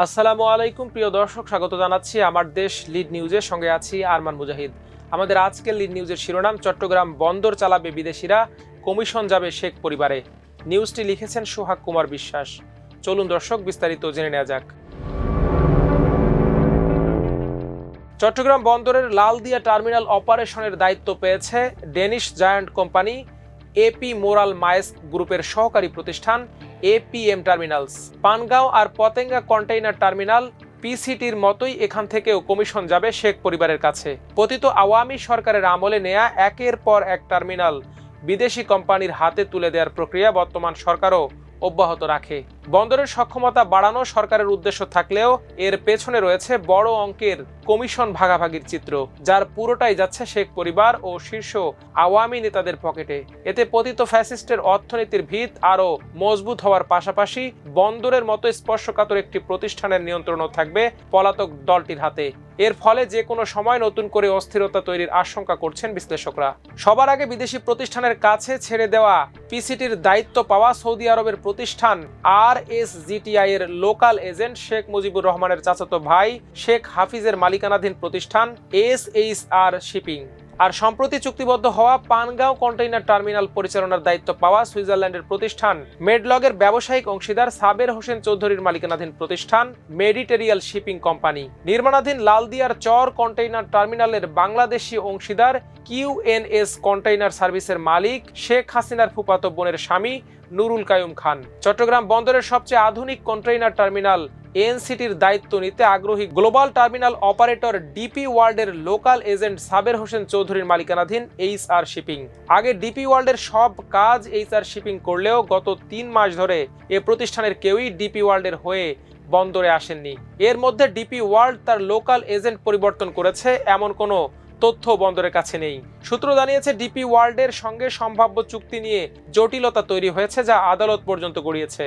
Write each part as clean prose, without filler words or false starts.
আসসালামু আলাইকুম প্রিয় দর্শক, স্বাগত জানাচ্ছি আমার দেশ লিড নিউজের সঙ্গে আছি আরমান মুজাহিদ। আমাদের আজকের লিড নিউজের শিরোনাম, চট্টগ্রাম বন্দর চালাবে বিদেশিরা, কমিশন যাবে শেখ পরিবারে। নিউজটি লিখেছেন সোহাগ কুমার বিশ্বাস। চলুন দর্শক বিস্তারিত জেনে নেওয়া যাক। চট্টগ্রাম বন্দরের লালদিয়া টার্মিনাল অপারেশনের দায়িত্ব পেয়েছে Danish giant company AP Moller Maersk গ্রুপের সহকারী প্রতিষ্ঠান এপিএম টার্মিনালস। পানগাঁও আর পতেঙ্গা কন্টেইনার টার্মিনাল পিসিটির মতোই এখান থেকেও কমিশন যাবে শেখ পরিবারের কাছে। পতিত আওয়ামী সরকারের আমলে নেয়া একের পর এক টার্মিনাল বিদেশি কোম্পানির হাতে তুলে দেওয়ার প্রক্রিয়া বর্তমান সরকারও অব্যাহত রাখে। বন্দরের সক্ষমতা বাড়ানো সরকারের উদ্দেশ্য থাকলেও এর পেছনে রয়েছে বড় অঙ্কের কমিশন ভাগাভাগির চিত্র, যার পুরোটাই যাচ্ছে শেখ পরিবার ও শীর্ষ আওয়ামী নেতাদের পকেটে। এতে পতিত ফ্যাসিস্টের অর্থনীতির ভিত আরও মজবুত হওয়ার পাশাপাশি বন্দরের মতো স্পর্শকাতর একটি প্রতিষ্ঠানের নিয়ন্ত্রণও থাকবে পলাতক দলটির হাতে। এর ফলে যে কোনো সময় নতুন করে অস্থিরতা তৈরির আশঙ্কা করছেন বিশ্লেষকরা। সবার আগে বিদেশি প্রতিষ্ঠানের কাছে ছেড়ে দেওয়া পিসিটির দায়িত্ব পাওয়া সৌদি আরবের প্রতিষ্ঠান RSGTI এর লোকাল এজেন্ট শেখ মুজিবুর রহমানের চাচাতো ভাই শেখ হাফিজের মালিকানাধীন প্রতিষ্ঠান SHR শিপিং। আর সম্প্রতি চুক্তিবদ্ধ হওয়া পানগাঁও কন্টেইনার টার্মিনাল পরিচালনার দায়িত্ব পাওয়া সুইজারল্যান্ডের প্রতিষ্ঠান মেডলগের ব্যবসায়িক অংশীদার সাবের হোসেন চৌধুরীর মালিকানাধীন প্রতিষ্ঠান মেডিটেরিয়াল শিপিং কোম্পানি। নির্মাণাধীন লালদিয়ার চর কন্টেইনার টার্মিনালের বাংলাদেশি অংশীদার QNS কন্টেইনার সার্ভিসের মালিক শেখ হাসিনার ফুফাতো বোনের স্বামী নুরুল কায়ুম খান। চট্টগ্রাম বন্দরের সবচেয়ে আধুনিক কন্টেইনার টার্মিনাল এনসিটির দায়িত্ব নিতে আগ্রহী গ্লোবাল টার্মিনাল অপারেটর ডিপি ওয়ার্ল্ডের লোকাল এজেন্ট সাবের হোসেন চৌধুরীর মালিকানাধীন HR শিপিং। আগে ডিপি ওয়ার্ল্ডের সব কাজ HR শিপিং করলেও গত 3 মাস ধরে এ প্রতিষ্ঠানের কেউই ডিপি ওয়ার্ল্ডের হয়ে বন্দরে আসেননি। এর মধ্যে ডিপি ওয়ার্ল্ড তার লোকাল এজেন্ট পরিবর্তন করেছে এমন কোনো তথ্য বন্দরের কাছে নেই। সূত্র জানিয়েছে ডিপি ওয়ার্ল্ডের সঙ্গে সম্ভাব্য চুক্তি নিয়ে জটিলতা তৈরি হয়েছে, যা আদালত পর্যন্ত গড়িয়েছে।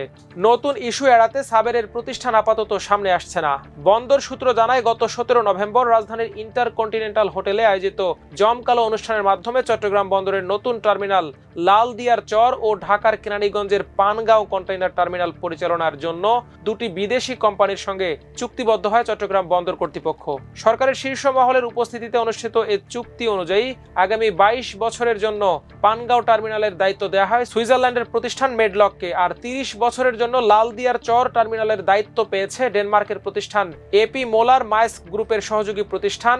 নতুন ইস্যু এড়াতে সাবেরের প্রতিষ্ঠান আপাতত সামনে আসছে না। বন্দর সূত্র জানায়, গত 17 নভেম্বর রাজধানীর ইন্টারকন্টিনেন্টাল হোটেলে আয়োজিত জমকালো অনুষ্ঠানের মাধ্যমে চট্টগ্রাম বন্দরের নতুন টার্মিনাল লালদিয়ার চর ও ঢাকার কেরানীগঞ্জের পানগাঁও কন্টেইনার টার্মিনাল পরিচালনার জন্য দুটি বিদেশি কোম্পানির সঙ্গে চুক্তিবদ্ধ হয় চট্টগ্রাম বন্দর কর্তৃপক্ষ। সরকারের শীর্ষ মহলের উপস্থিতিতে অনুষ্ঠিত এই চুক্তি অনুযায়ী আগামী 22 বছরের জন্য পানগাঁও টার্মিনালের দায়িত্ব দেওয়া হয় সুইজারল্যান্ডের প্রতিষ্ঠান মেডলককে, আর 30 বছরের জন্য লালদিয়ার চর টার্মিনালের দায়িত্ব পেয়েছে ডেনমার্কের প্রতিষ্ঠান এপি মোলার মায়েস্ক গ্রুপের সহযোগী প্রতিষ্ঠান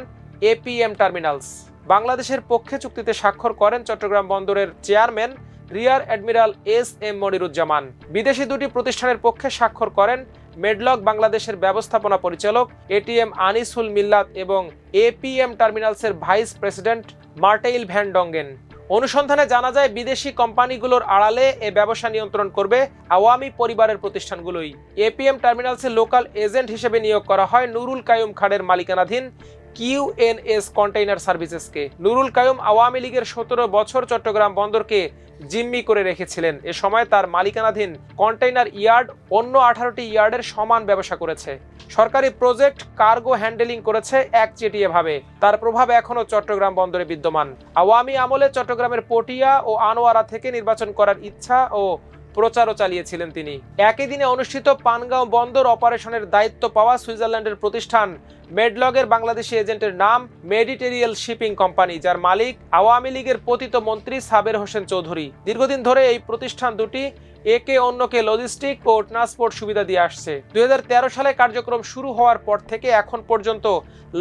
এপিএম টার্মিনালস। বাংলাদেশের পক্ষে চুক্তিতে স্বাক্ষর করেন চট্টগ্রাম বন্দরের chairman rear admiral SM Moniruzzaman. বিদেশি দুটি প্রতিষ্ঠানের পক্ষে স্বাক্ষর করেন মেডলক বাংলাদেশের ব্যবস্থাপনা পরিচালক ATM আনিসুল মিল্লাত এবং এপিএম টার্মিনালসের ভাইস প্রেসিডেন্ট মার্টেইল ভ্যান ডঙ্গেন। অনুসন্ধানে জানা যায়, বিদেশি কোম্পানিগুলোর আড়ালে এ ব্যবসা নিয়ন্ত্রণ করবে আওয়ামী পরিবারের প্রতিষ্ঠানগুলোই। এপিএম টার্মিনালসের লোকাল এজেন্ট হিসেবে নিয়োগ করা হয় নুরুল কায়ুম খানের মালিকানাধীন QNS কন্টেইনার সার্ভিসেসকে। নুরুল কায়ুম আওয়ামী লীগের 17 বছর চট্টগ্রাম বন্দরকে জিম্মি করে রেখেছিলেন। এ সময় তার মালিকানাধীন কন্টেইনার ইয়ার্ড অন্য 18টি ইয়ার্ডের সমান ব্যবসা করেছে। সরকারি প্রজেক্ট কার্গো হ্যান্ডেলিং করেছে একচেটিয়াভাবে। তার প্রভাব এখনো চট্টগ্রাম বন্দরে বিদ্যমান। আওয়ামী আমলে চট্টগ্রামের পটিয়া ও আনোয়ারা থেকে নির্বাচন করার ইচ্ছা ও প্রচারও চালিয়েছিলেন তিনি। একই দিনে অনুষ্ঠিত পানগাঁও বন্দর অপারেশনের দায়িত্ব পাওয়া সুইজারল্যান্ডের প্রতিষ্ঠান মেডলগের বাংলাদেশি এজেন্টের নাম মেডিটেরিয়াল শিপিং কোম্পানি, যার মালিক আওয়ামী লীগের পতিত মন্ত্রী সাবের হোসেন চৌধুরী। দীর্ঘদিন ধরে এই প্রতিষ্ঠান দুটি একে অন্যকে লজিস্টিক ও ট্রান্সপোর্ট সুবিধা দিয়ে আসছে। 2013 সালে কার্যক্রম শুরু হওয়ার পর থেকে এখন পর্যন্ত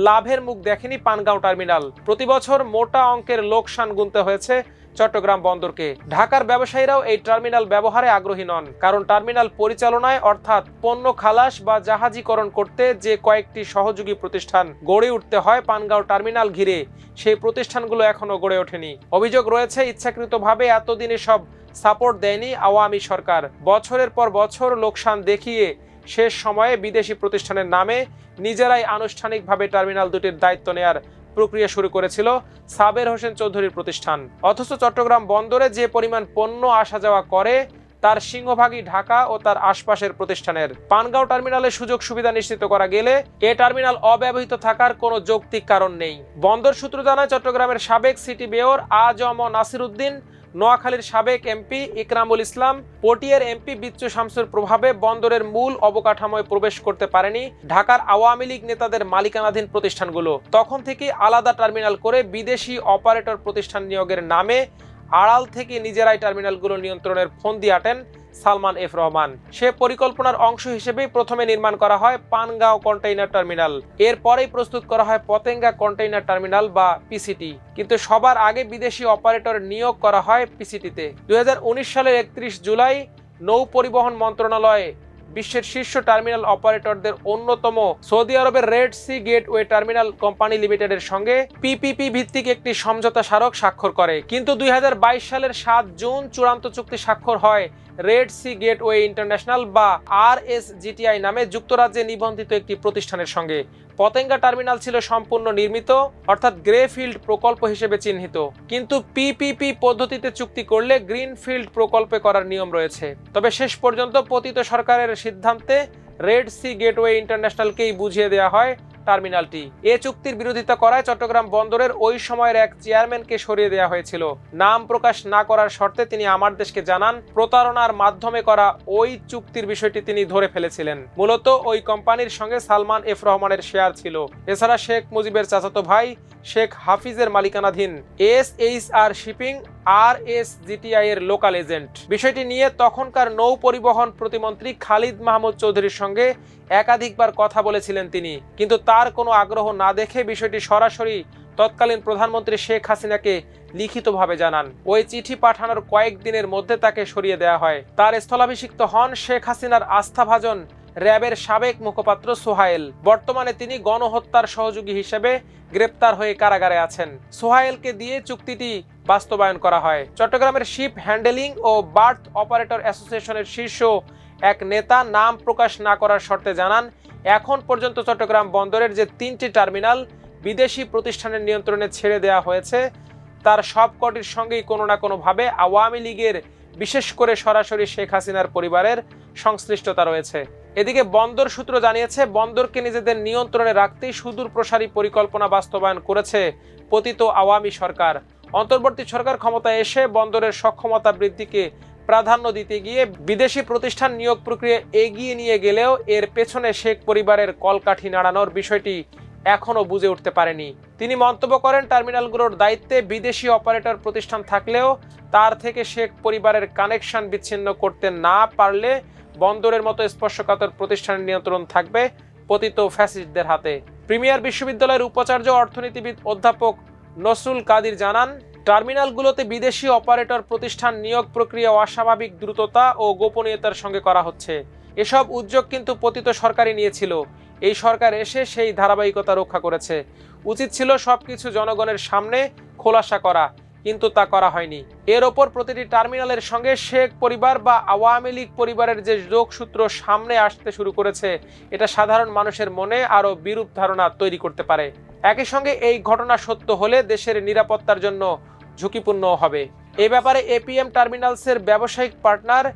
লাভের মুখ দেখেনি পানগাঁও টার্মিনাল। প্রতি বছর মোটা অঙ্কের লোকসান গুনতে হয়েছে চট্টগ্রাম বন্দরকে। ঢাকার ব্যবসায়ীরাও এই টার্মিনাল ব্যবহারে আগ্রহী নন, কারণ টার্মিনাল পরিচালনায় অর্থাৎ পণ্য খালাস বা জাহাজীকরণ করতে যে কয়েকটি সহযোগী প্রতিষ্ঠান গড়ে উঠতে হয় পানগাঁও টার্মিনাল ঘিরে, সেই প্রতিষ্ঠানগুলো এখনো গড়ে ওঠেনি। অভিযোগ রয়েছে, ইচ্ছাকৃতভাবে এতদিনে সব সাপোর্ট দেয়নি আওয়ামী সরকার। বছরের পর বছর লোকসান দেখিয়ে শেষ সময়ে বিদেশি প্রতিষ্ঠানের নামে নিজেরাই আনুষ্ঠানিকভাবে টার্মিনাল দুটির দায়িত্ব নেয়ার প্রক্রিয়া শুরু করেছিল সাবের হোসেন চৌধুরীর প্রতিষ্ঠান। অথচ চট্টগ্রাম বন্দরে যে পরিমাণ পণ্য আসা যাওয়া করে তার সিংহভাগই ঢাকা ও তার আশপাশের প্রতিষ্ঠানের। পানগাঁও টার্মিনালের সুযোগ সুবিধা নিশ্চিত করা গেলে এ টার্মিনাল অব্যবহৃত থাকার কোনো যৌক্তিক কারণ নেই। বন্দর সূত্র জানায়, চট্টগ্রামের সাবেক city mayor AJM Nasir Uddin নোয়াখালীর সাবেক এমপি ইকরামুল ইসলাম, পটিয়ার এমপি বিচ্ছু শামসুর প্রভাবে বন্দরের মূল অবকাঠামোয় প্রবেশ করতে পারেনি ঢাকার আওয়ামী লীগ নেতাদের মালিকানাধীন প্রতিষ্ঠানগুলো। তখন থেকে আলাদা টার্মিনাল করে বিদেশি অপারেটর প্রতিষ্ঠান নিয়োগের নামে আড়াল থেকে নিজেরাই টার্মিনালগুলো নিয়ন্ত্রণের ফন্দি আটেন সালমান এফ রহমান। সে পরিকল্পনার অংশ হিসেবেই প্রথমে নির্মাণ করা হয় পানগাঁও কন্টেইনার টার্মিনাল, এরপরেই প্রস্তুত করা হয় পতেঙ্গা কন্টেইনার টার্মিনাল বা পিসিটি। কিন্তু সবার আগে বিদেশি অপারেটর নিয়োগ করা হয় পিসিটিতে। 2019 সালের 31 জুলাই নৌ পরিবহন মন্ত্রণালয়ে বিশ্বের শীর্ষ টার্মিনাল অপারেটরদের অন্যতম সৌদি আরবের Red Sea Gateway Terminal company লিমিটেডের সঙ্গে পিপিপি ভিত্তিক একটি সমঝোতা স্মারক স্বাক্ষর করে। কিন্তু 2022 সালের 7 জুন চূড়ান্ত চুক্তি স্বাক্ষর হয় রেড সি গেটওয়ে ইন্টারন্যাশনাল বা RSGTI নামে যুক্তরাজ্যে নিবন্ধিত একটি প্রতিষ্ঠানের সঙ্গে। পতেঙ্গা টার্মিনাল ছিল সম্পূর্ণ নির্মিত, অর্থাৎ গ্রেফিল্ড প্রকল্প হিসেবে চিহ্নিত। কিন্তু পিপিপি পদ্ধতিতে চুক্তি করলে গ্রিনফিল্ড প্রকল্পে করার নিয়ম রয়েছে। তবে শেষ পর্যন্ত পতিত সরকারের সিদ্ধান্তে রেড সি গেটওয়ে ইন্টারন্যাশনালকেই বুঝিয়ে দেওয়া হয় টার্মিনালটি। এ চুক্তির বিরোধিতা করায় চট্টগ্রাম বন্দরের ওই সময়ের এক চেয়ারম্যানকে সরিয়ে দেওয়া হয়েছিল। নাম প্রকাশ না করার শর্তে তিনি আমার দেশকে জানান, প্রতারণার মাধ্যমে করা ওই চুক্তির বিষয়টি তিনি ধরে ফেলেছিলেন। মূলত ওই কোম্পানির সঙ্গে সালমান এফ রহমানের শেয়ার ছিল। এছাড়া শেখ মুজিবের চাচাতো ভাই শেখ হাফিজের মালিকানাধীন SHR শিপিং RSGTI এর লোকাল এজেন্ট। বিষয়টি নিয়ে তখনকার নৌ পরিবহন প্রতিমন্ত্রী খালিদ মাহমুদ চৌধুরীর সঙ্গে একাধিকবার কথা বলেছিলেন তিনি, কিন্তু তার কোনো আগ্রহ না দেখে বিষয়টি সরাসরি তৎকালীন প্রধানমন্ত্রী শেখ হাসিনাকে লিখিতভাবে জানান। ওই চিঠি পাঠানোর কয়েকদিনের মধ্যে তাকে সরিয়ে দেওয়া হয়। তার স্থলাভিষিক্ত হন শেখ হাসিনার আস্থাভাজন র্যাবের সাবেক মুখপাত্র সোহায়েল। বর্তমানে তিনি গণহত্যার সহযোগী হিসেবে গ্রেপ্তার হয়ে কারাগারে আছেন। সোহায়েলকে দিয়ে চুক্তিটি বাস্তবায়ন করা হয়। চট্টগ্রামের শিপ হ্যান্ডেলিং ও বার্থ অপারেটর অ্যাসোসিয়েশনের শীর্ষ এক নেতা নাম প্রকাশ না করার শর্তে জানান, এখন পর্যন্ত চট্টগ্রাম বন্দরের যে 3টি টার্মিনাল বিদেশি প্রতিষ্ঠানের নিয়ন্ত্রণে ছেড়ে দেওয়া হয়েছে তার সবকটির সঙ্গেই কোনো না কোনোভাবে আওয়ামী লীগের, বিশেষ করে সরাসরি শেখ হাসিনার পরিবারের সংশ্লিষ্টতা রয়েছে। এদিকে বন্দর সূত্র জানিয়েছে, বন্দরকে নিজেদের নিয়ন্ত্রণে রাখতেই সুদূর প্রসারী পরিকল্পনা বাস্তবায়ন করেছে পতিত আওয়ামী সরকার। অন্তর্বর্তী সরকার ক্ষমতায় এসে বন্দরের সক্ষমতা বৃদ্ধিকে প্রাধান্য দিতে গিয়ে বিদেশি প্রতিষ্ঠান নিয়োগ প্রক্রিয়া এগিয়ে নিয়ে গেলেও এর পেছনে শেখ পরিবারের কলকাঠি নাড়ানোর বিষয়টি এখনো বুঝে উঠতে পারেনি। তিনি মন্তব্য করেন, টার্মিনালগুলোর দায়িত্বে বিদেশি অপারেটর প্রতিষ্ঠান থাকলেও তার থেকে শেখ পরিবারের কানেকশন বিচ্ছিন্ন করতে না পারলে বন্দরের মতো স্পর্শকাতর প্রতিষ্ঠানের নিয়ন্ত্রণ থাকবে পতিত ফ্যাসিস্টদের হাতে। প্রিমিয়ার বিশ্ববিদ্যালয়ের উপাচার্য অর্থনীতিবিদ অধ্যাপক নসরুল কাদির জানান, টার্মিনালগুলোতে বিদেশি অপারেটর প্রতিষ্ঠান নিয়োগ প্রক্রিয়া অস্বাভাবিক দ্রুততা ও গোপনীয়তার সঙ্গে করা হচ্ছে। এসব উদ্যোগ কিন্তু পতিত সরকারই নিয়েছিল। এই সরকার এসে সেই ধারাবাহিকতা রক্ষা করেছে। উচিত ছিল সবকিছু জনগণের সামনে খোলাসা করা, কিন্তু তা করা হয়নি। এর ওপর প্রতিটি টার্মিনালের সঙ্গে শেখ পরিবার বা আওয়ামী লীগ পরিবারের যে যোগসূত্র সামনে আসতে শুরু করেছে, এটা সাধারণ মানুষের মনে আরও বিরূপ ধারণা তৈরি করতে পারে। একই সঙ্গে এই ঘটনা সত্য হলে দেশের নিরাপত্তার জন্য ঝুঁকিপূর্ণ হবে। এ ব্যাপারে এপিএম টার্মিনালসের ব্যবসায়িক পার্টনার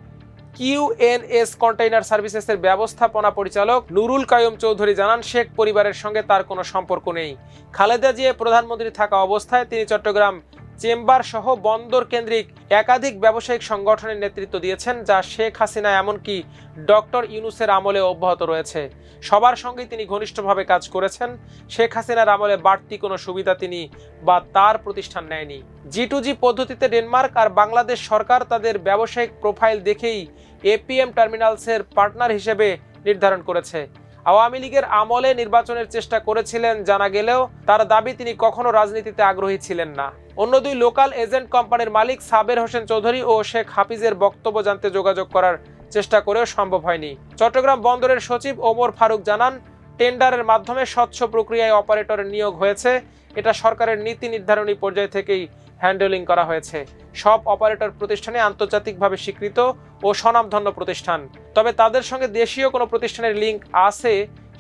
QNS কন্টেইনার সার্ভিসেসের ব্যবস্থাপনা পরিচালক নুরুল কায়ুম চৌধুরী জানান, শেখ পরিবারের সঙ্গে তার কোনো সম্পর্ক নেই। খালেদা জিয়া প্রধানমন্ত্রী থাকা অবস্থায় তিনি চট্টগ্রাম চেম্বার সহ বন্দর কেন্দ্রিক একাধিক ব্যবসায়িক সংগঠনের নেতৃত্ব দিয়েছেন, যা শেখ হাসিনা এমনকি ডক্টর ইউনূসের আমলে অব্যাহত রয়েছে। সবার সঙ্গেই তিনি ঘনিষ্ঠভাবে কাজ করেছেন। শেখ হাসিনার আমলে বাড়তি কোনো সুবিধা তিনি বা তার প্রতিষ্ঠান নেয়নি। G2G পদ্ধতিতে ডেনমার্ক আর বাংলাদেশ সরকার তাদের ব্যবসায়িক প্রোফাইল দেখেই এপিএম টার্মিনালসের পার্টনার হিসেবে নির্ধারণ করেছে। আওয়ামী লীগের আমলে নির্বাচনের চেষ্টা করেছিলেন জানা গেলেও তার দাবি তিনি কখনো রাজনীতিতে আগ্রহী ছিলেন না। অন্য দুই লোকাল এজেন্ট কোম্পানির মালিক সাবের হোসেন চৌধুরী ও শেখ হাফিজের বক্তব্য জানতে যোগাযোগ করার চেষ্টা করেও সম্ভব হয়নি। চট্টগ্রাম বন্দরের সচিব ওমর ফারুক জানান, টেন্ডারের মাধ্যমে স্বচ্ছ প্রক্রিয়ায় অপারেটরের নিয়োগ হয়েছে। এটা সরকারের নীতি নির্ধারণী পর্যায় থেকেই হ্যান্ডেলিং করা হয়েছে। সব অপারেটর প্রতিষ্ঠানে আন্তর্জাতিকভাবে স্বীকৃত ও স্বনামধন্য প্রতিষ্ঠান, তবে তাদের সঙ্গে দেশীয় কোনো প্রতিষ্ঠানের লিঙ্ক আছে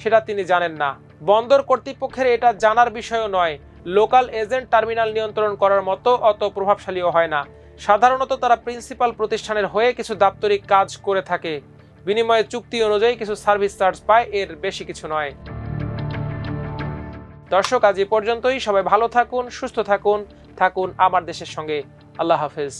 সেটা তিনি জানেন না। বন্দর কর্তৃপক্ষের এটা জানার বিষয়ও নয়। লোকাল এজেন্ট টার্মিনাল নিয়ন্ত্রণ করার মতো অত প্রভাবশালীও হয় না। সাধারণত তারা প্রিন্সিপাল প্রতিষ্ঠানের হয়ে কিছু দাপ্তরিক কাজ করে থাকে, বিনিময়ে চুক্তি অনুযায়ী কিছু সার্ভিস চার্জ পায়, এর বেশি কিছু নয়। দর্শক, আজ এ পর্যন্তই। সবাই ভালো থাকুন, সুস্থ থাকুন, থাকুন আমার দেশের সঙ্গে। আল্লাহ হাফেজ।